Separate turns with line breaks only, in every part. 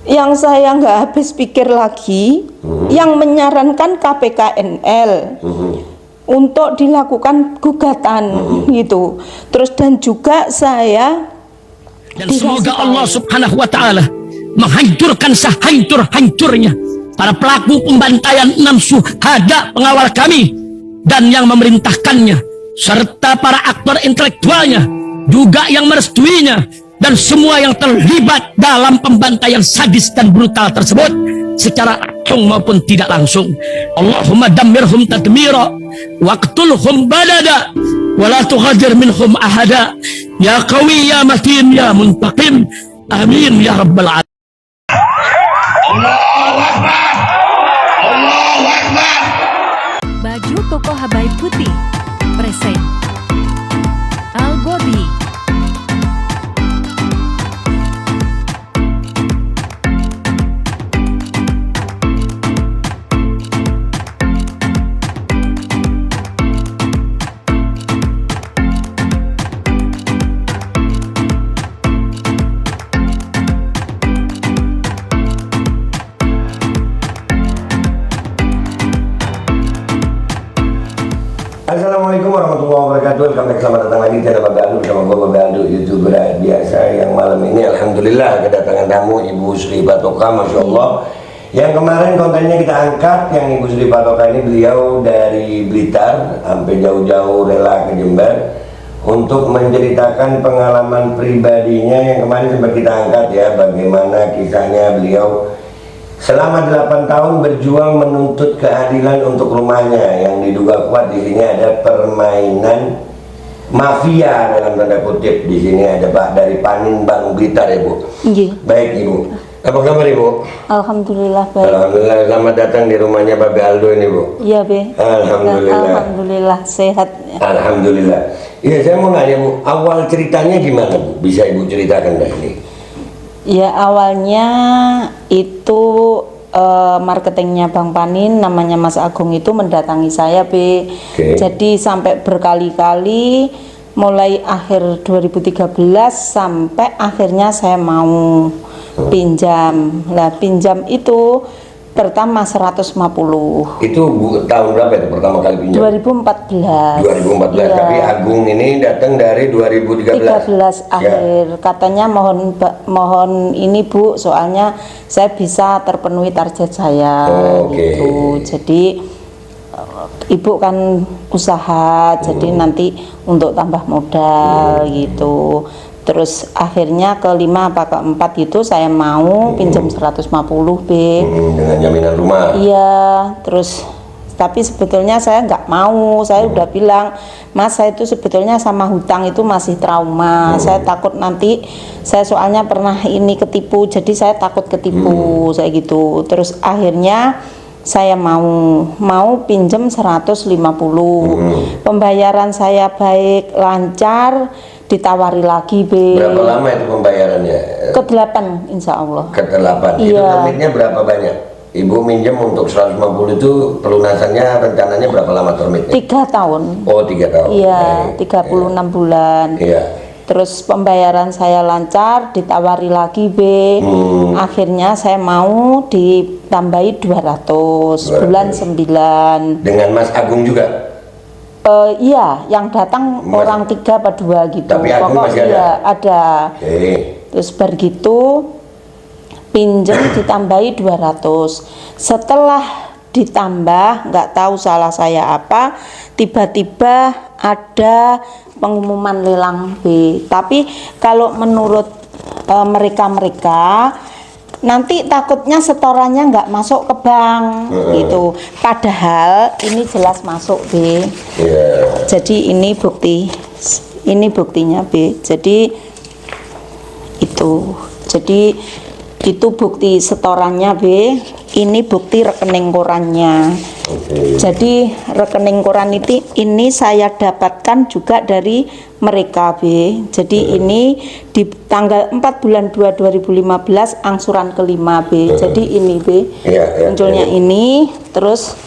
Yang saya nggak habis pikir lagi, yang menyarankan KPKNL untuk dilakukan gugatan gitu. Terus dan juga saya
dan semoga Allah Subhanahu wa Ta'ala menghancurkan sehancur-hancurnya para pelaku pembantaian 6 syuhada pengawal kami dan yang memerintahkannya, serta para aktor intelektualnya juga yang merestuinya, dan semua yang terlibat dalam pembantaian sadis dan brutal tersebut secara langsung maupun tidak langsung. Allahumma dammirhum tadmira waqtulhum badada wala tughadir minhum ahada ya qawi ya matin ya muntaqim amin ya rabbal alamin.
Allahu Akbar, Allahu Akbar.
Baju koko Habaib putih present Al Body.
Assalamualaikum warahmatullahi wabarakatuh. Welcome back, selamat datang lagi di channel Babe Aldo bersama gue Babe Aldo, YouTuber biasa yang malam ini alhamdulillah kedatangan tamu Ibu Sri Patoka, Masya Allah. Yang kemarin kontennya kita angkat, yang Ibu Sri Patoka ini beliau dari Blitar sampai jauh-jauh rela ke Jember untuk menceritakan pengalaman pribadinya yang kemarin sempat kita angkat ya, bagaimana kisahnya beliau selama 8 tahun berjuang menuntut keadilan untuk rumahnya yang diduga kuat. Di sini ada permainan mafia dalam tanda kutip. Di sini ada Pak dari Panimbang Blitar ya Bu.
Iya.
Baik Ibu. Apa kabar Ibu?
Alhamdulillah baik.
Alhamdulillah, selamat datang di rumahnya Babe Aldo ini Bu.
Iya Be.
Alhamdulillah.
Alhamdulillah sehat.
Alhamdulillah. Iya, saya mau nanya Bu, awal ceritanya gimana Bu? Bisa Ibu ceritakan dah ini?
Ya awalnya itu marketingnya Bang Panin namanya Mas Agung itu mendatangi saya Be. Jadi sampai berkali-kali mulai akhir 2013 sampai akhirnya saya mau pinjam. Lah pinjam itu pertama 150.
Itu Bu, tahun berapa itu pertama kali pinjam?
2014.
2014,
ya.
Tapi Agung ini datang dari 2013.
13 akhir ya. Katanya mohon ini Bu, soalnya saya bisa terpenuhi target saya gitu. Jadi Ibu kan usaha, jadi nanti untuk tambah modal gitu. Terus akhirnya kelima apa keempat itu saya mau pinjam 150 B.
Dengan jaminan rumah.
Iya, terus tapi sebetulnya saya nggak mau. Saya udah bilang, Mas, saya itu sebetulnya sama hutang itu masih trauma. Saya takut nanti, saya soalnya pernah ini ketipu, jadi saya takut ketipu, saya gitu. Terus akhirnya saya mau pinjam 150. Pembayaran saya baik, lancar, ditawari lagi B.
Berapa lama itu pembayarannya?
Ke-8 insya Allah.
Ke-8.
Iya.
Itu termitnya berapa banyak? Ibu minjem untuk 150 itu pelunasannya rencananya berapa lama termitnya?
3 tahun.
Oh 3 tahun.
Iya, 36 bulan.
Iya.
Terus pembayaran saya lancar, ditawari lagi B. Akhirnya saya mau ditambahi 200 bulan 9.
Dengan Mas Agung juga?
Iya, yang datang orang 3 apa 2 gitu.
Tapi Agung masih ada?
Ada. Terus begitu pinjam ditambahi 200. Setelah ditambah, nggak tahu salah saya apa, tiba-tiba ada pengumuman lelang B. Tapi kalau menurut mereka nanti takutnya setorannya nggak masuk ke bank gitu. Padahal ini jelas masuk B. Jadi ini buktinya B. Jadi itu bukti setorannya B. Ini bukti rekening korannya. Jadi rekening koran ini saya dapatkan juga dari mereka B. Jadi ini di tanggal 4 bulan 2 2015 angsuran kelima B. Jadi ini B. Munculnya ini, terus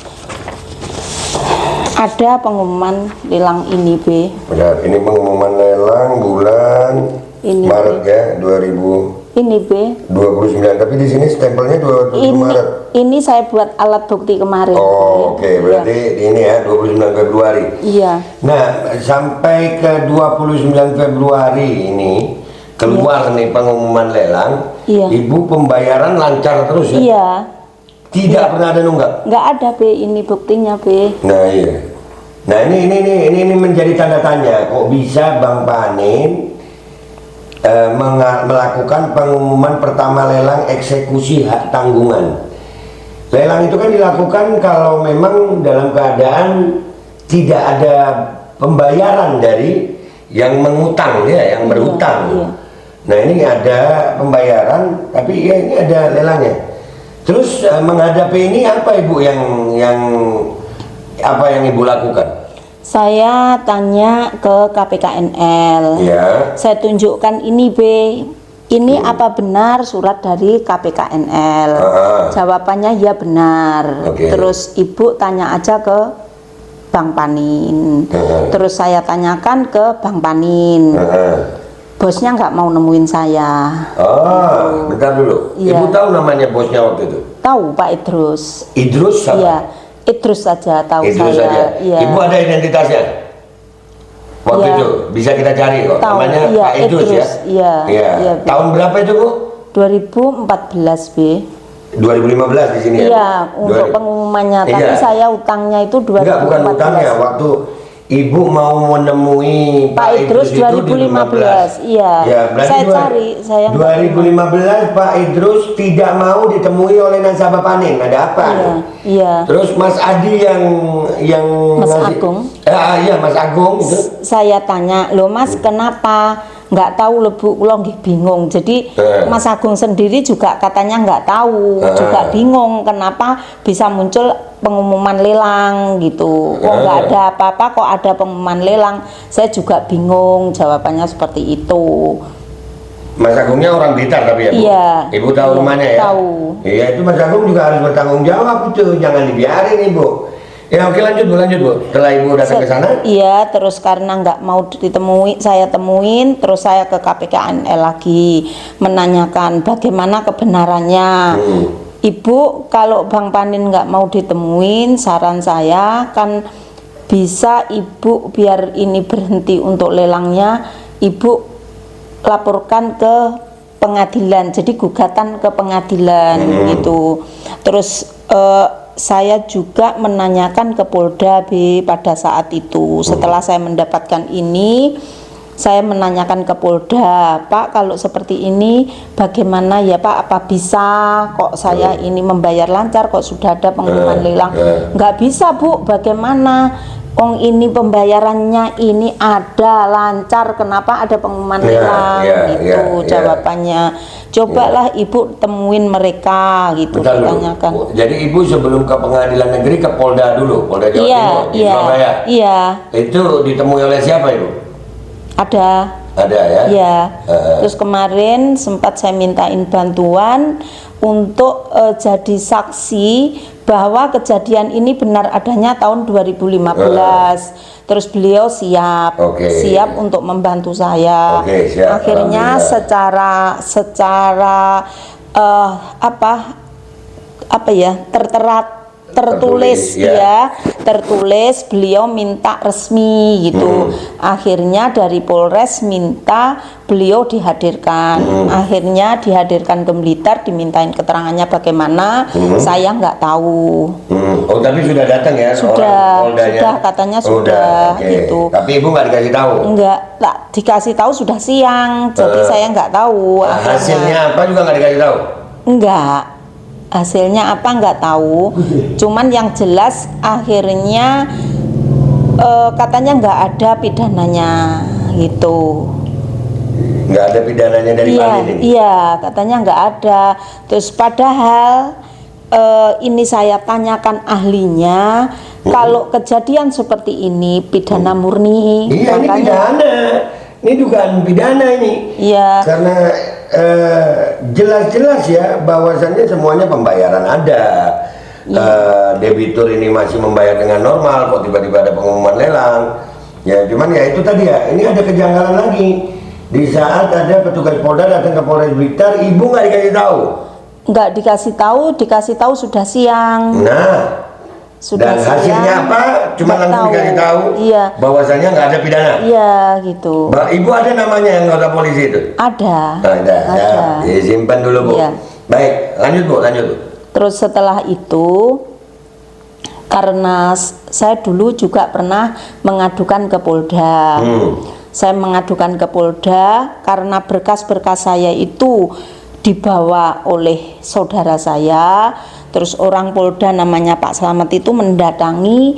ada pengumuman lelang ini B.
Benar, ini pengumuman lelang bulan ini Maret ya 2015
Ini B.
29, tapi di sini stempelnya 27 Maret.
Ini saya buat alat bukti kemarin.
Oh, oke, berarti ini ya 29 Februari.
Iya.
Nah, sampai ke 29 Februari ini keluar nih pengumuman lelang.
Iya.
Ibu pembayaran lancar terus ya?
Iya.
Tidak pernah ada nunggak?
Nggak ada B, ini buktinya B.
Nah, iya. Nah, ini menjadi tanda tanya, kok bisa Bang Panin melakukan pengumuman pertama lelang eksekusi hak tanggungan. Lelang itu kan dilakukan kalau memang dalam keadaan tidak ada pembayaran dari yang mengutang ya, yang berhutang.
Iya.
Nah, ini ada pembayaran, tapi ya ini ada lelangnya. Terus menghadapi ini apa Ibu yang Ibu lakukan?
Saya tanya ke KPKNL.
Ya.
Saya tunjukkan ini B. Ini apa benar surat dari KPKNL? Jawabannya ya benar.
Oke.
Terus Ibu tanya aja ke Bang Panin. Terus saya tanyakan ke Bang Panin. Bosnya nggak mau nemuin saya.
Oh, bentar dulu.
Iya.
Ibu tahu namanya bosnya waktu itu?
Tahu Pak Idrus.
Idrus siapa?
Iya, Idrus saja tahu
Idrus
saya.
saja.
Iya.
Ibu ada identitasnya? Waktu
Iya.
itu bisa kita cari kok.
Tahu,
Namanya
iya,
Pak Idrus, ya.
Iya.
Iya.
Iya, Bu.
Tahun berapa itu Bu?
2014 B.
2015 di sini ya?
Iya, untuk pengumumannya. Tapi
Iya.
saya utangnya itu 2014.
Enggak, bukan utangnya. Waktu Ibu mau menemui
Pak Idrus
itu
2015. Iya.
Ya, berarti
Saya cari, saya nggak
2015 Pak Idrus tidak mau ditemui oleh nasabah Panin. Ada apa?
Iya, iya.
Terus Mas Adi yang
Mas Agung.
Iya, Mas Agung itu.
Saya tanya, "Loh Mas, kenapa?" Nggak tahu lebu, kula nggih bingung. Jadi Mas Agung sendiri juga katanya nggak tahu, juga bingung kenapa bisa muncul pengumuman lelang gitu. Kok nggak ada apa-apa, kok ada pengumuman lelang. Saya juga bingung, jawabannya seperti itu.
Mas Agungnya orang Blitar tapi ya Bu?
Iya.
Ibu tahu
Iya,
rumahnya ya?
tahu.
Iya, itu Mas Agung juga harus bertanggung jawab itu, jangan dibiarin Ibu. Ya oke, lanjut Bu. Setelah Ibu datang ke sana?
Iya, terus karena nggak mau ditemui, saya temuin, terus saya ke KPKNL lagi menanyakan bagaimana kebenarannya. Ibu, kalau Bang Panin nggak mau ditemuin, saran saya kan bisa Ibu biar ini berhenti untuk lelangnya, Ibu laporkan ke pengadilan, jadi gugatan ke pengadilan gitu. Terus saya juga menanyakan ke Polda B pada saat itu. Setelah saya mendapatkan ini, saya menanyakan ke Polda, Pak, kalau seperti ini bagaimana ya Pak, apa bisa kok saya ini membayar lancar, kok sudah ada pengumuman lelang? Nggak bisa Bu, bagaimana? Ini pembayarannya ini ada lancar, kenapa ada pengumuman lelang gitu jawabannya. Cobalah Ibu temuin mereka gitu, ditanyakan.
Jadi Ibu sebelum ke pengadilan negeri ke Polda dulu, Polda Jawa Timur di Surabaya.
Iya.
Itu ditemui oleh siapa Ibu?
Ada
ya?
Iya. Terus kemarin sempat saya mintain bantuan untuk jadi saksi bahwa kejadian ini benar adanya tahun 2015. Terus beliau siap untuk membantu saya.
Siap.
Akhirnya secara tertulis beliau minta resmi gitu. Akhirnya dari Polres minta beliau dihadirkan. Akhirnya dihadirkan ke Blitar, dimintain keterangannya bagaimana. Saya nggak tahu.
Oh, tapi sudah datang ya?
Sudah katanya sudah gitu.
Tapi Ibu nggak dikasih tahu?
Enggak, tak dikasih tahu sudah siang. Jadi saya nggak tahu.
Hasilnya apa juga nggak dikasih tahu?
Enggak. Hasilnya apa nggak tahu, cuman yang jelas akhirnya katanya nggak ada pidananya gitu.
Nggak ada pidananya dari Panin ini?
Iya, katanya nggak ada. Terus padahal ini saya tanyakan ahlinya, kalau kejadian seperti ini pidana murni.
Iya, ini pidana. Ini dugaan pidana ini.
Iya.
Karena jelas-jelas ya bahwasannya semuanya pembayaran ada. Debitur ini masih membayar dengan normal, kok tiba-tiba ada pengumuman lelang. Ya cuman ya itu tadi ya, ini ada kejanggalan lagi. di saat ada petugas Polda datang ke Polres Blitar, ibu nggak dikasih tahu?
Nggak dikasih tahu sudah siang.
Nah,
Sudah
dan hasilnya
siang,
apa? Cuma
nggak
langsung dikasih tahu
Iya.
bahwasannya nggak ada pidana.
Iya gitu.
Ibu ada namanya yang anggota polisi itu?
Ada.
Ada. Ya, disimpan dulu Bu.
Iya.
Baik, lanjut Bu, lanjut Bu.
Terus setelah itu, karena saya dulu juga pernah mengadukan ke Polda. Saya mengadukan ke Polda karena berkas-berkas saya itu dibawa oleh saudara saya. Terus orang Polda namanya Pak Slamet itu mendatangi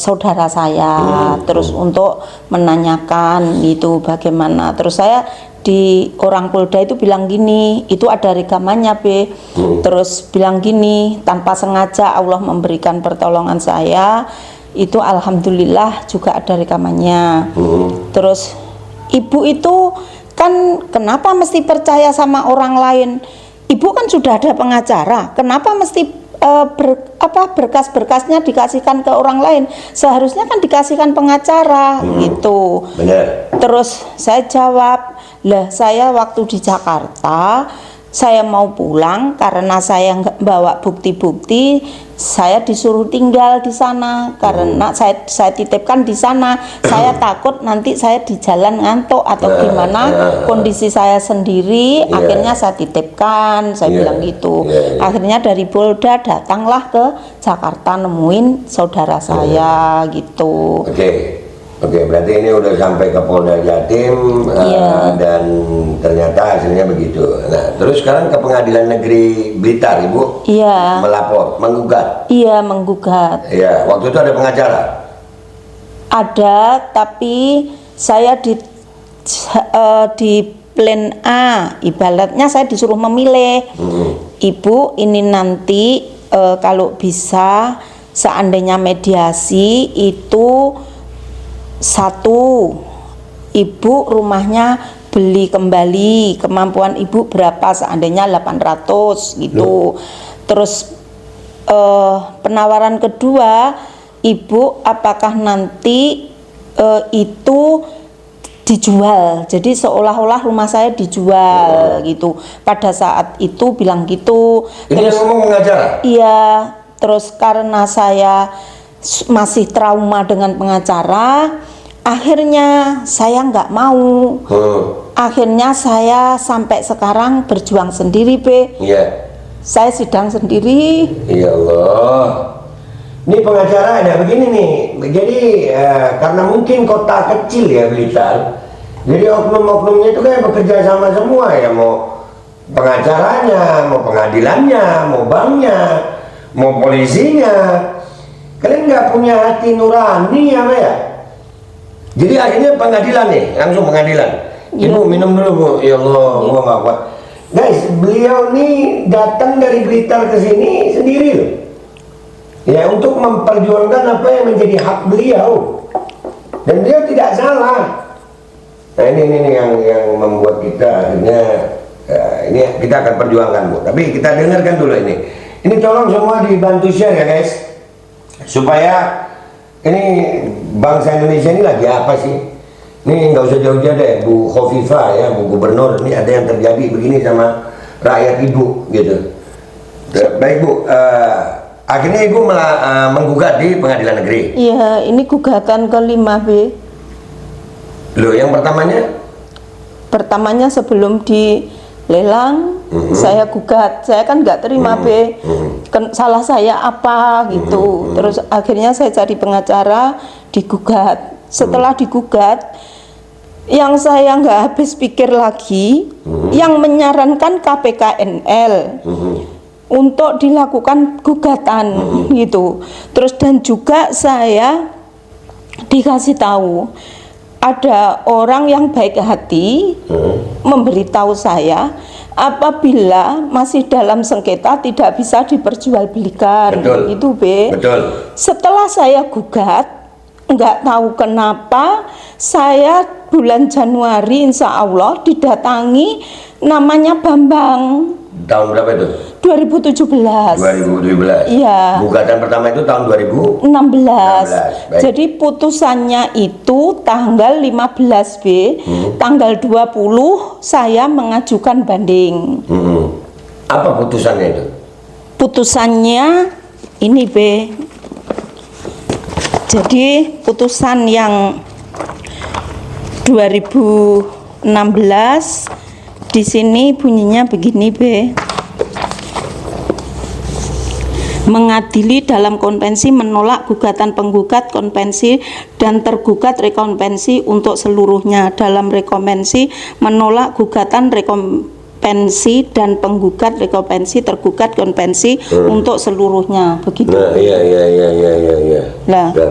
saudara saya, terus untuk menanyakan itu bagaimana. Terus saya di orang Polda itu bilang gini, itu ada rekamannya B. Terus bilang gini, tanpa sengaja Allah memberikan pertolongan saya, itu alhamdulillah juga ada rekamannya. Terus ibu itu kan kenapa mesti percaya sama orang lain? Ibu kan sudah ada pengacara, kenapa mesti berkas-berkasnya dikasihkan ke orang lain? Seharusnya kan dikasihkan pengacara gitu.
Benar.
Terus saya jawab, lah saya waktu di Jakarta saya mau pulang karena saya nggak bawa bukti-bukti, saya disuruh tinggal di sana karena saya titipkan di sana. Saya takut nanti saya di jalan ngantuk atau gimana, kondisi saya sendiri, akhirnya saya titipkan, saya bilang gitu. Akhirnya dari Polda datanglah ke Jakarta nemuin saudara saya gitu.
Oke, berarti ini udah sampai ke Polda Jatim dan ternyata hasilnya begitu. Nah, terus sekarang ke Pengadilan Negeri Blitar, Ibu?
Iya.
Melapor, menggugat?
Iya, menggugat.
Iya, waktu itu ada pengacara?
Ada, tapi saya di plan A, ibaratnya saya disuruh memilih. Ibu, ini nanti kalau bisa seandainya mediasi itu satu, ibu rumahnya beli kembali, kemampuan ibu berapa, seandainya 800 gitu. Terus penawaran kedua, ibu apakah nanti itu dijual, jadi seolah-olah rumah saya dijual gitu. Pada saat itu bilang gitu.
Ini
Terus
yang ngomong pengacara?
iya, terus karena saya masih trauma dengan pengacara, akhirnya saya nggak mau. Akhirnya saya sampai sekarang berjuang sendiri, B.
Iya.
Saya sidang sendiri.
Ya Allah. Ini pengacara ada begini nih. Jadi karena mungkin kota kecil ya Blitar, jadi oknum-oknumnya itu kayak bekerja sama semua ya, mau pengacaranya, mau pengadilannya, mau banknya, mau polisinya. Kalian nggak punya hati nurani apa ya? Jadi akhirnya pengadilan nih, langsung pengadilan. Ibu minum dulu Bu. Ya Allah, gua nggak kuat. Guys, beliau nih datang dari Blitar ke sini sendiri loh. Ya, untuk memperjuangkan apa yang menjadi hak beliau. Dan beliau tidak salah. Nah ini yang membuat kita akhirnya ini kita akan perjuangkan Bu. Tapi kita dengarkan dulu ini. Ini tolong semua dibantu share ya guys, supaya ini bangsa Indonesia ini lagi apa sih? Ini nggak usah jauh-jauh deh, Bu Khofifah ya, Bu Gubernur. Ini ada yang terjadi begini sama rakyat Ibu gitu. Baik Bu, akhirnya Ibu menggugat di Pengadilan Negeri.
Iya, ini gugatan ke-5, B.
Loh, yang pertamanya?
Pertamanya sebelum dilelang, saya gugat. Saya kan nggak terima, B. Salah saya apa gitu. Terus akhirnya saya cari pengacara, digugat. Setelah digugat, yang saya nggak habis pikir lagi, yang menyarankan KPKNL untuk dilakukan gugatan gitu. Terus dan juga saya dikasih tahu ada orang yang baik hati memberitahu saya apabila masih dalam sengketa tidak bisa diperjualbelikan.
Betul.
Itu B.
Betul.
Setelah saya gugat, nggak tahu kenapa saya bulan Januari insya Allah didatangi namanya Bambang.
Tahun berapa itu?
2017.
2017.
Iya.
Gugatan pertama itu tahun 2000.
16.
Baik.
Jadi putusannya itu tanggal 15 B. Tanggal 20 saya mengajukan banding.
Apa putusannya itu?
Putusannya ini B. Jadi putusan yang 2016 di sini bunyinya begini B. Mengadili dalam konvensi menolak gugatan penggugat konvensi dan tergugat rekonvensi untuk seluruhnya. Dalam rekonvensi menolak gugatan rekonvensi dan penggugat rekonvensi tergugat konvensi untuk seluruhnya. Begitu.
Nah, iya.
Lah,
Dan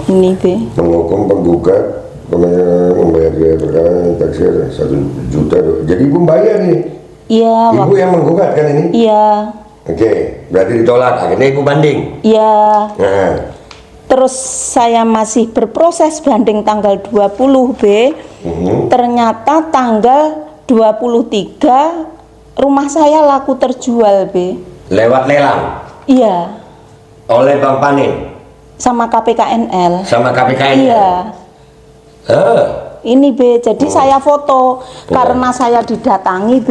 ini B.
menghukum penggugat membayar biaya perkara yang taksir 1 juta. Jadi ibu bayar nih.
Iya,
Ibu yang menggugat kan ini?
iya.
Oke, berarti ditolak. Akhirnya ibu banding.
Iya.
Nah,
Terus saya masih berproses banding tanggal 20 B. Ternyata tanggal 23 rumah saya laku terjual B.
lewat lelang
Iya,
oleh Bang Panin
sama KPKNL.
sama KPKN.
Iya.
Ah,
Ini B, jadi saya foto karena saya didatangi B.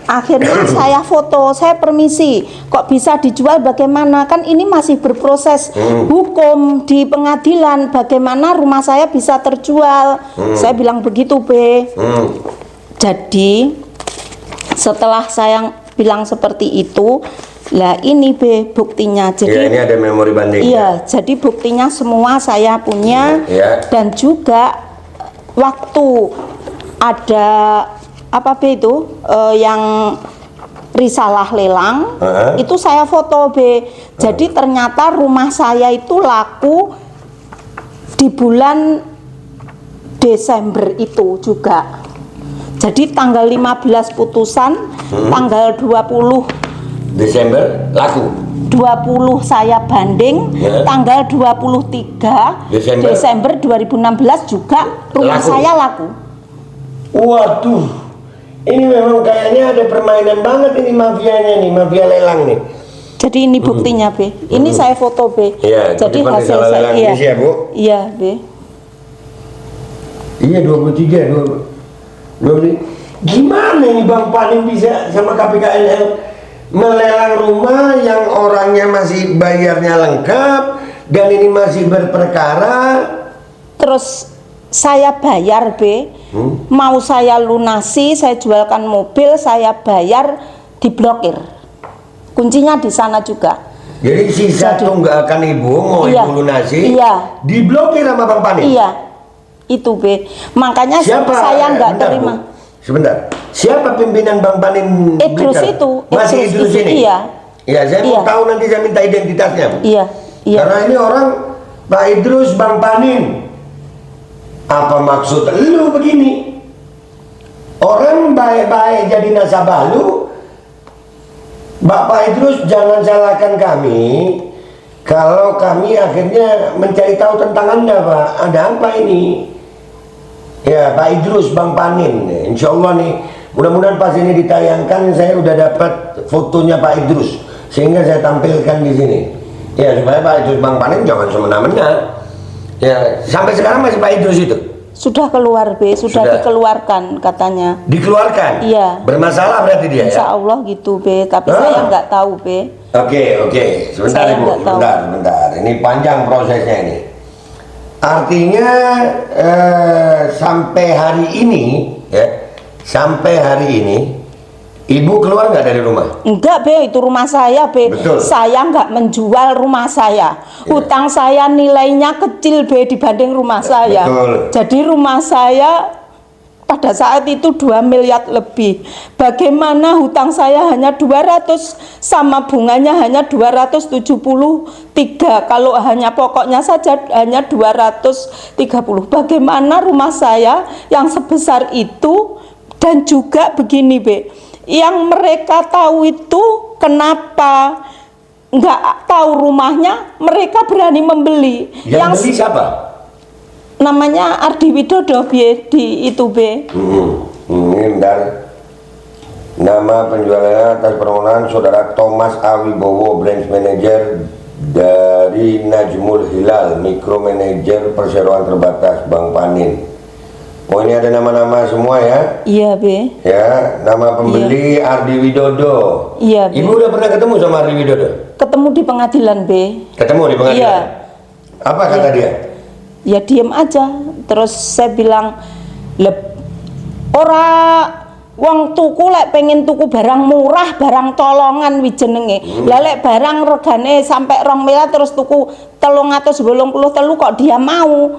Akhirnya saya foto, saya permisi, kok bisa dijual bagaimana? Kan ini masih berproses hukum di pengadilan, bagaimana rumah saya bisa terjual? Saya bilang begitu B. Jadi setelah saya bilang seperti itu, lah ini B buktinya. Jadi
ya, ini ada memori banding.
iya, jadi buktinya semua saya punya.
Iya.
Dan juga waktu ada apa B itu yang risalah lelang itu saya foto B. Jadi ternyata rumah saya itu laku di bulan Desember itu juga. Jadi tanggal 15 putusan, tanggal 20
Desember laku.
20 saya banding,
Ya.
tanggal 23 Desember 2016 juga rumah
Laku.
saya laku.
Waduh, ini memang kayaknya ada permainan banget ini mafianya nih, mafia lelang nih.
Jadi ini buktinya B. Ini saya foto B.
Iya,
Jadi
kutipan
hasil
risalah
saya
lelang
iya.
ini ya, Bu?
Iya B.
Iya 23, 20. Gimana ini Bang Panin bisa sama KPKNL melelang rumah yang orangnya masih bayarnya lengkap dan ini masih berperkara?
Terus saya bayar B. Mau saya lunasi, saya jualkan mobil, saya bayar, diblokir. Kuncinya di sana juga.
Jadi sisa
Jadi-
tunggakan ibu mau
Iya.
ibu lunasi
Iya.
diblokir sama Bang Panin?
Iya. Itu B. Makanya
Siapa?
saya nggak
Bentar,
terima.
Bu. Sebentar. Siapa pimpinan Bang Panin?
Idrus
Blitar?
itu.
Masih Idrus
itu,
ini?
Iya.
Iya, saya
Iya.
mau tahu nanti saya minta identitasnya, Bu.
Iya. Iya.
Karena ini orang Pak Idrus Bang Panin. Apa maksud lu begini? Orang baik-baik jadi nasabah lu. Bapak Idrus jangan salahkan kami kalau kami akhirnya mencari tahu tentang Anda, Pak. Ada apa ini? Ya, Pak Idrus Bang Panin. Insya Allah nih, mudah-mudahan pas ini ditayangkan saya udah dapat fotonya Pak Idrus sehingga saya tampilkan di sini. Ya, supaya Pak Idrus Bang Panin jangan semena-mena. Ya, sampai sekarang masih Pak Idrus itu
Sudah keluar B, sudah
Sudah.
dikeluarkan katanya.
dikeluarkan.
Iya.
Bermasalah berarti dia
Insya
ya.
Allah gitu B, tapi
Ah.
saya nggak tahu B.
Oke. Sebentar
Saya
Ibu,
nggak tahu.
sebentar. Ini panjang prosesnya ini. Artinya sampai hari ini, ya, sampai hari ini, Ibu keluar nggak dari rumah?
Enggak B, itu rumah saya B.
Betul.
Saya nggak menjual rumah saya. Hutang saya nilainya kecil B dibanding rumah saya.
Betul.
Jadi rumah saya pada saat itu 2 miliar lebih. Bagaimana hutang saya hanya 200 sama bunganya hanya 273. Kalau hanya pokoknya saja hanya 230. Bagaimana rumah saya yang sebesar itu dan juga begini B. Yang mereka tahu itu kenapa nggak tahu rumahnya mereka berani membeli.
Yang beli siapa?
namanya Ardi Widodo Be, di itu Be.
Ini bentar. Nama penjualannya atas permohonan Saudara Thomas Awibowo, Branch Manager dari Najmul Hilal, Mikro Manager Perseroan Terbatas, Bang Panin. Oh, ini ada nama-nama semua ya?
Iya Be.
Ya, nama pembeli Ardi Widodo.
Iya Be.
Ibu udah pernah ketemu sama Ardi Widodo?
Ketemu di pengadilan Be.
Ketemu di pengadilan?
Iya.
Apa kata dia?
Ya diem aja. Terus saya bilang, ora wong tuku lek pengen tuku barang murah, barang tolongan wijenenge. Lah lek barang regane sampai 2 miliar terus tuku 383 kok dia mau.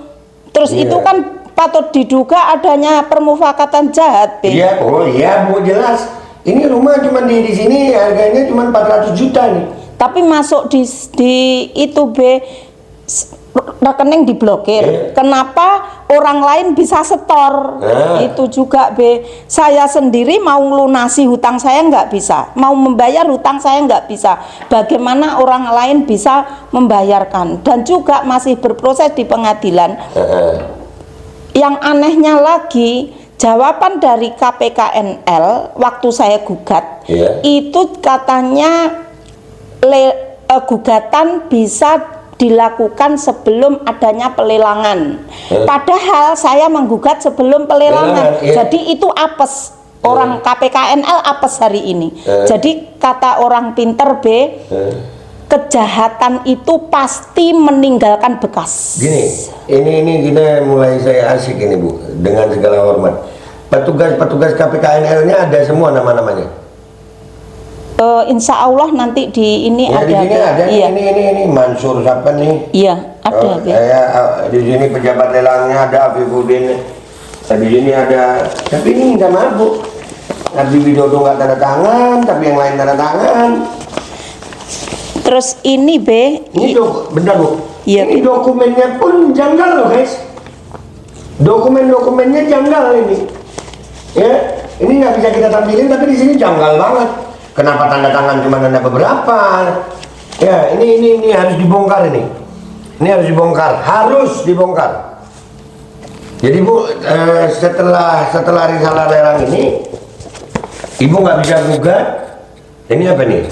Terus itu kan patut diduga adanya permufakatan jahat, Be.
Iya, oh iya Bu, jelas. Ini rumah cuma di sini harganya cuma 400 juta nih.
Tapi masuk di itu Be, rekening diblokir. Kenapa orang lain bisa setor? Itu juga Be. Saya sendiri mau lunasi hutang saya nggak bisa, mau membayar hutang saya nggak bisa. Bagaimana orang lain bisa membayarkan? Dan juga masih berproses di pengadilan. Yang anehnya lagi, jawaban dari KPKNL waktu saya gugat, itu katanya gugatan bisa dilakukan sebelum adanya pelelangan. Padahal saya menggugat sebelum pelelangan. Jadi itu apes. Orang KPKNL apes hari ini. Jadi kata orang pinter B, kejahatan itu pasti meninggalkan bekas.
Gini, ini kita mulai saya asik ini Bu, dengan segala hormat. Petugas KPKNL-nya ada semua nama-namanya.
Insya Allah nanti di ini
ya,
ada.
Di sini ada
iya.
ini Mansur siapa nih?
Iya, ada.
Di sini pejabat lelangnya ada Afifuddin. Di sini ada, tapi ini nggak mampu. Ardi Widodo nggak tanda tangan, tapi yang lain tanda tangan.
Terus ini B.
Ini bentar Bu.
Iya,
ini dokumennya pun janggal loh guys. Dokumennya janggal ini. Ya, ini nggak bisa kita tampilin, tapi di sini janggal banget. Kenapa tanda tangan cuma ada beberapa? Ya, ini harus dibongkar ini. Ini harus dibongkar. Jadi Bu, setelah risalah lelang ini, Ibu nggak bisa gugat. Ini apa nih?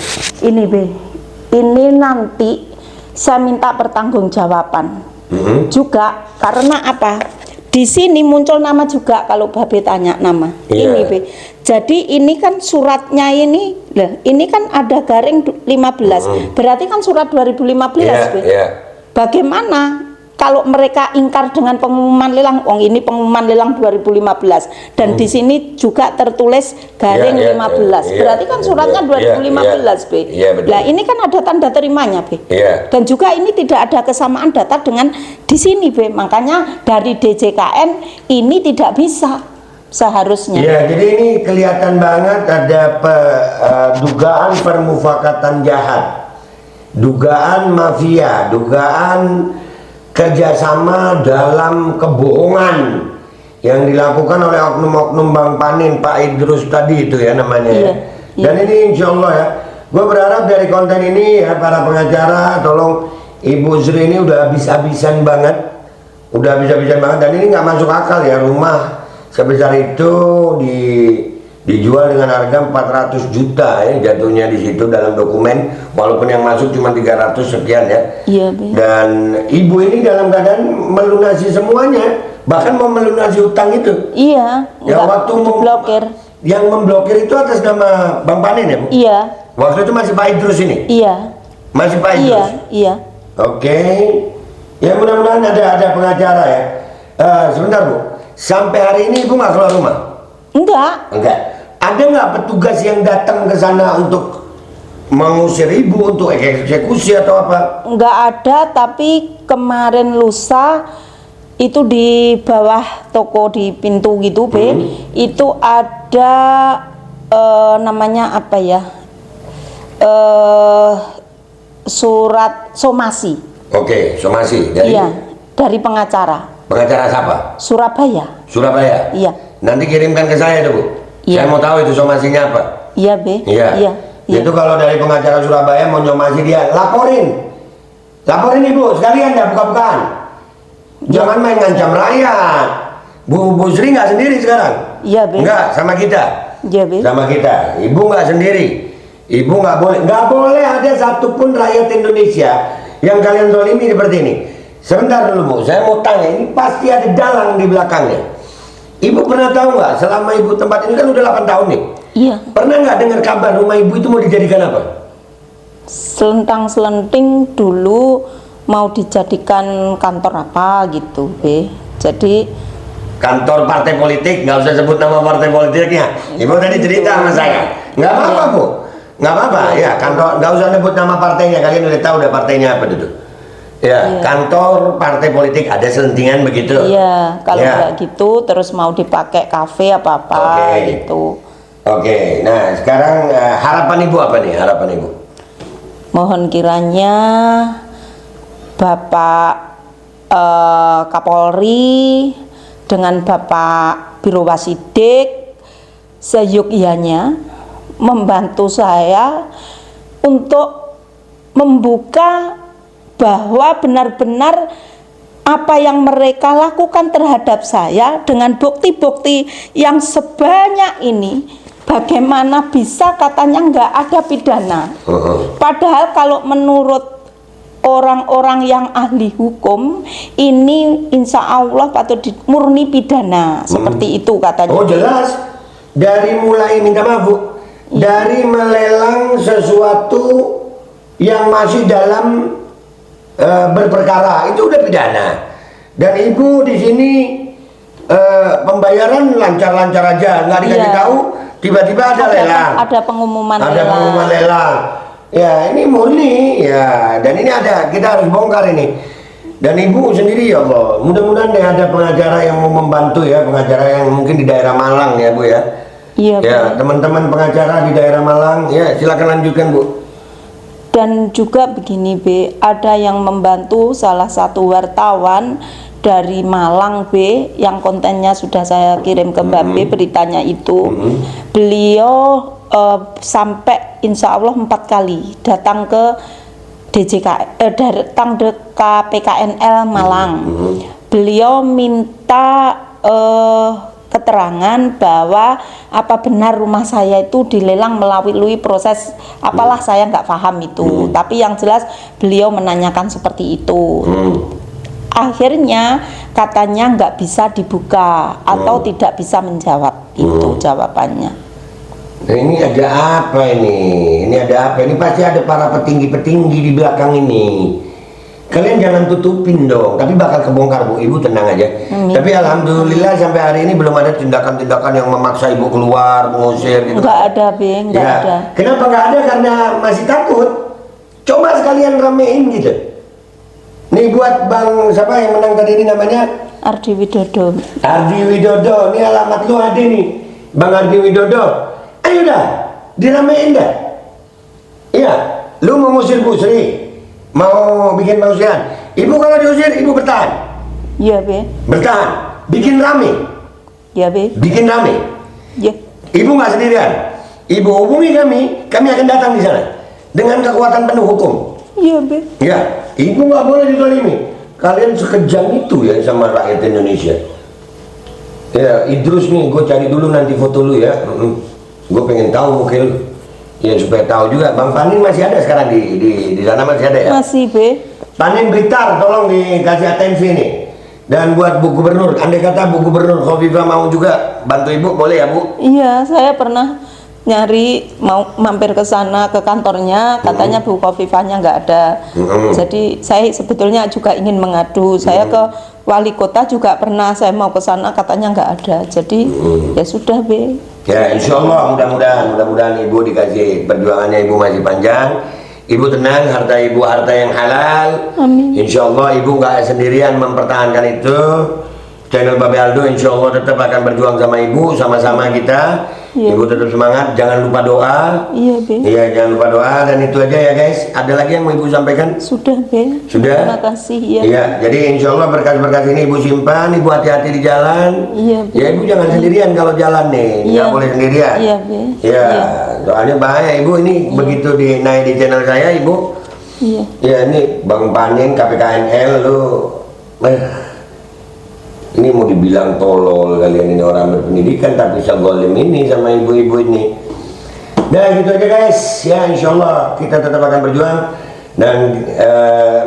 Ini B. Ini nanti saya minta pertanggungjawaban. Juga karena apa? Di sini muncul nama juga kalau Babe tanya nama. Ini B. Jadi ini kan suratnya ini, ini kan ada garing 15. Berarti kan surat 2015 B. Bagaimana kalau mereka ingkar dengan pengumuman lelang? Ini pengumuman lelang 2015 dan di sini juga tertulis garing 15. Berarti kan suratnya 2015 B. Nah ini kan ada tanda terimanya B. Dan juga ini tidak ada kesamaan data dengan di sini B. Makanya dari DJKN ini tidak bisa seharusnya.
Iya, jadi ini kelihatan banget ada dugaan permufakatan jahat, dugaan mafia, dugaan kerjasama dalam kebohongan yang dilakukan oleh oknum-oknum Bang Panin, Pak Idrus tadi itu ya namanya. Dan ini insya Allah ya, gue berharap dari konten ini ya para pengacara tolong Ibu Sri ini udah habis-habisan banget, dan ini nggak masuk akal ya, rumah sebesar itu dijual dengan harga 400 juta ya, jatuhnya di situ dalam dokumen, walaupun yang masuk cuma 300 sekian ya. Dan ibu ini dalam keadaan melunasi semuanya, bahkan mau melunasi utang itu.
Iya.
Ya waktu
blokir.
Yang memblokir itu atas nama Bang Panin ya Bu?
Iya.
Waktu itu masih Pak Idrus ini?
Iya.
Masih Pak Idrus?
Iya.
Oke. Ya mudah-mudahan ada pengacara ya. Sebentar Bu, sampai hari ini Ibu nggak keluar rumah? Enggak. Ada nggak petugas yang datang ke sana untuk mengusir Ibu untuk eksekusi atau apa?
Enggak ada, tapi kemarin lusa itu di bawah toko di pintu gitu B, itu ada namanya apa ya? Surat somasi.
Oke, somasi dari?
Iya, dari pengacara.
Pengacara siapa?
Surabaya.
Surabaya?
Iya.
Nanti kirimkan ke saya tuh Bu. Saya mau tahu itu somasinya apa.
Iya B.
Iya. Itu kalau dari pengacara Surabaya mau somasi dia, laporin Ibu sekalian ya, buka-bukaan. Jangan main ngancam rakyat. Bu Sri nggak sendiri sekarang.
Iya, Be.
Enggak, sama kita.
Iya, Be.
Sama kita. Ibu nggak sendiri. Ibu nggak boleh ada satupun rakyat Indonesia yang kalian zalimi seperti ini. Sebentar dulu Bu, saya mau tanya, ini pasti ada dalang di belakangnya. Ibu pernah tahu nggak, selama ibu tempat ini kan udah 8 tahun nih.
Iya.
Pernah nggak dengar kabar rumah ibu itu mau dijadikan apa?
Selentang-selenting dulu mau dijadikan kantor apa gitu, Be. Jadi
Kantor partai politik, nggak usah sebut nama partai politiknya. Ibu tadi cerita sama saya. Nggak apa-apa Bu, nggak apa-apa. Ya, kantor, nggak usah sebut nama partainya. Kalian udah tahu udah partainya apa dulu. Ya, kantor partai politik ada selentingan begitu.
iya, kalau
Ya.
nggak gitu terus mau dipakai kafe apa-apa
Oke.
gitu.
Oke, nah sekarang harapan ibu apa nih? Harapan ibu?
Mohon kiranya Bapak Kapolri dengan Bapak Biro Wasidik seyogyanya membantu saya untuk membuka bahwa benar-benar apa yang mereka lakukan terhadap saya dengan bukti-bukti yang sebanyak ini, bagaimana bisa katanya nggak ada pidana. Padahal kalau menurut orang-orang yang ahli hukum ini insya Allah patut murni pidana seperti itu katanya.
Oh jelas, dari mulai minta maaf Bu, dari melelang sesuatu yang masih dalam berperkara itu udah pidana. Dan ibu di sini pembayaran lancar-lancar aja, nggak dikasih
Iya.
tahu, tiba-tiba ada lelang.
Ada pengumuman
Ada
lelang.
pengumuman lelang. Ya ini murni ya, dan ini ada, kita harus bongkar ini. Dan ibu sendiri ya Allah, mudah-mudahan deh ada pengacara yang mau membantu ya, pengacara yang mungkin di daerah Malang ya Bu ya.
Iya,
Ya
Bu.
teman-teman pengacara di daerah Malang ya silakan lanjutkan Bu.
Dan juga begini B, ada yang membantu salah satu wartawan dari Malang B, yang kontennya sudah saya kirim ke Mbak B beritanya itu. Beliau sampai insya Allah 4 kali datang ke datang ke KPKNL Malang. Beliau minta keterangan bahwa apa benar rumah saya itu dilelang melalui proses apalah, saya nggak paham itu. Tapi yang jelas beliau menanyakan seperti itu. Akhirnya katanya nggak bisa dibuka atau tidak bisa menjawab, itu jawabannya.
Nah ini ada apa ini? Ini ada apa? Ini pasti ada para petinggi-petinggi di belakang ini. Kalian jangan tutupin dong, tapi bakal kebongkar Bu, ibu tenang aja. Tapi alhamdulillah sampai hari ini belum ada tindakan-tindakan yang memaksa ibu keluar, mengusir gitu.
Nggak ada B, nggak
Ya.
ada.
Kenapa nggak ada? Karena masih takut. Coba sekalian ramein gitu. Nih buat Bang siapa yang menang tadi ini namanya?
Ardi Widodo.
Ardi Widodo, ini alamat lu ada nih, Bang Ardi Widodo. Ayo dah, diramein dah. Iya, lu mau ngusir Bu Sri, mau bikin pengusiran. Ibu kalau diusir, ibu bertahan.
Iya B,
Bertahan, bikin rame,
ya B,
bikin rame.
ya.
Ibu nggak sendirian. Ibu hubungi kami akan datang di sana dengan kekuatan penuh hukum.
Iya B.
Ya, ibu nggak boleh dizalimi. Kalian sekejam itu ya sama rakyat Indonesia. Ya, Idrus nih, gue cari dulu nanti foto lu ya. Gue pengen tahu mungkin ya supaya tahu juga. Bang Panin masih ada sekarang di sana masih ada ya.
Masih B.
Panin Blitar, tolong dikasih atensi nih. Dan buat Bu Gubernur, andai kata Bu Gubernur Khofifah mau juga bantu ibu, boleh ya Bu?
Iya, saya pernah nyari mau mampir ke sana ke kantornya, katanya Bu Khofifahnya nggak ada. Jadi saya sebetulnya juga ingin mengadu. Saya ke wali kota juga pernah, saya mau ke sana katanya nggak ada. Jadi ya sudah B.
Ya insya Allah mudah-mudahan ibu dikasih perjuangannya, ibu masih panjang. Ibu tenang, harta ibu harta yang halal.
Amin.
Insya Allah ibu nggak sendirian mempertahankan itu. Channel Babe Aldo insya Allah tetap akan berjuang sama ibu, sama-sama kita.
Iya.
Ibu tetap semangat, jangan lupa doa.
Iya B.
Iya jangan lupa doa, dan itu aja ya guys. Ada lagi yang mau ibu sampaikan?
Sudah B.
Sudah?
Terima kasih ya.
Iya, jadi insya Allah berkas-berkas ini ibu simpan, ibu hati-hati di jalan.
Iya, Bu.
Ya ibu jangan sendirian kalau jalan nih, nggak
Iya.
boleh sendirian.
Iya, Bu.
Iya,
Iya.
soalnya bahaya ibu ini begitu naik di channel saya ibu.
Iya.
Ya ini Bang Panin KPKNL lu, Ini mau dibilang tolol kalian ini orang berpendidikan tapi segolim ini sama ibu-ibu ini. Nah gitu aja guys ya, insyaallah kita tetap akan berjuang dan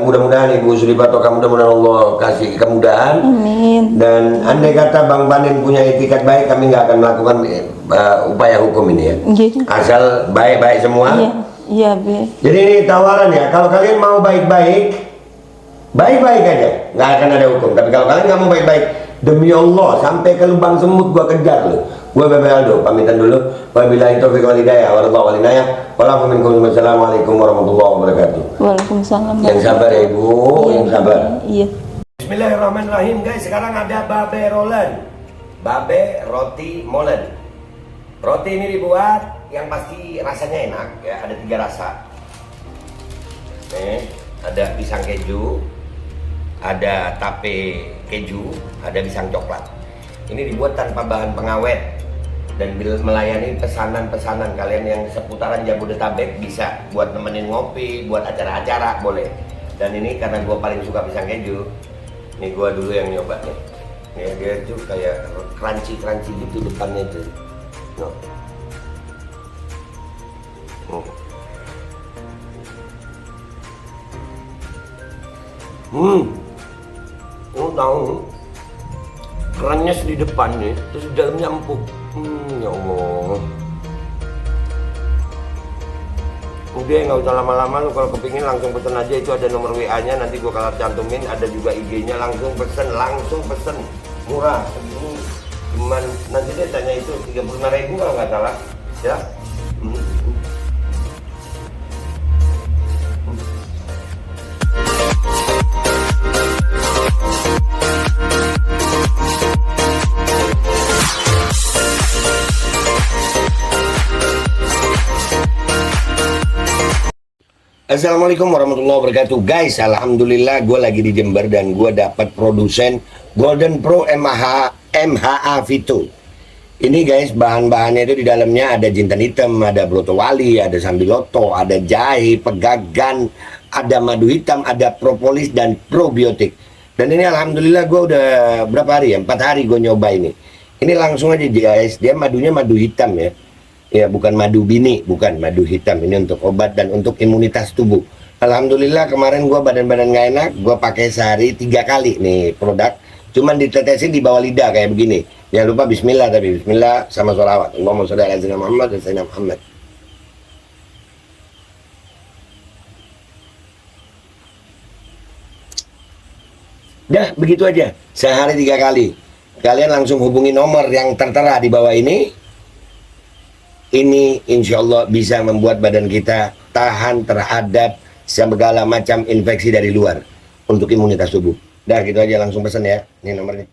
mudah-mudahan Ibu Sri Patoka, mudah-mudahan Allah kasih kemudahan.
Amin.
Dan andai kata Bang Panin punya etikat baik, kami nggak akan melakukan upaya hukum ini ya.
Gitu.
Asal baik-baik semua.
Iya, iya, Be.
Jadi ini tawaran ya, kalau kalian mau baik-baik, baik-baik aja, nggak akan ada hukum. Tapi kalau kalian nggak mau baik-baik, demi Allah sampai ke lubang semut gua kejar lo. Gua Bebe Aldo pamitan dulu. Wabillahi taufiq wal hidayah. Wallahu walinaya. Wassalamualaikum warahmatullahi wabarakatuh.
Waalaikumsalam.
Yang sabar ya Ibu, yang sabar.
Iya.
Bismillahirrahmanirrahim guys. Sekarang ada babe rolen, babe roti molen. Roti ini dibuat yang pasti rasanya enak ya. Ada 3 rasa. Nih, ada pisang keju, ada tape keju, ada pisang coklat. Ini dibuat tanpa bahan pengawet dan melayani pesanan-pesanan kalian yang seputaran Jabodetabek, bisa buat nemenin ngopi, buat acara-acara boleh. Dan ini karena gua paling suka pisang keju, ini gua dulu yang nyoba nih. Nih dia tuh kayak crunchy gitu depannya tuh. No. Lu tahu kerennya di depannya, terus di dalamnya empuk. Ya Allah. Udah nggak usah lama-lama, lu kalau kepingin langsung pesen aja, itu ada nomor WA-nya, nanti gua kalau cantumin, ada juga IG-nya, langsung pesen, murah. Ini cuman nanti dia tanya itu 35.000 kalau nggak salah, ya. Assalamualaikum warahmatullahi wabarakatuh guys. Alhamdulillah gue lagi di Jember dan gue dapat produsen Golden Pro MHA Vito. Ini guys, bahan-bahannya itu di dalamnya ada jintan hitam, ada broto wali, ada sambiloto, ada jahe, pegagan, ada madu hitam, ada propolis dan probiotik. Dan ini alhamdulillah gue udah berapa hari ya, 4 hari gue nyoba ini. Ini langsung aja guys, dia madunya madu hitam ya. Ya bukan madu bini, bukan madu hitam. Ini untuk obat dan untuk imunitas tubuh. Alhamdulillah kemarin gua badan-badan gak enak, gua pakai sehari 3 kali nih produk. Cuman ditetesin di bawah lidah kayak begini. Jangan lupa bismillah, tapi bismillah sama sholawat. Allahumma sholli ala sayyidina Muhammad dan sayyidina Muhammad. Dah begitu aja, sehari 3 kali. Kalian langsung hubungi nomor yang tertera di bawah ini. Ini insya Allah bisa membuat badan kita tahan terhadap segala macam infeksi dari luar untuk imunitas tubuh. Dah gitu aja, langsung pesan ya. Ini nomornya.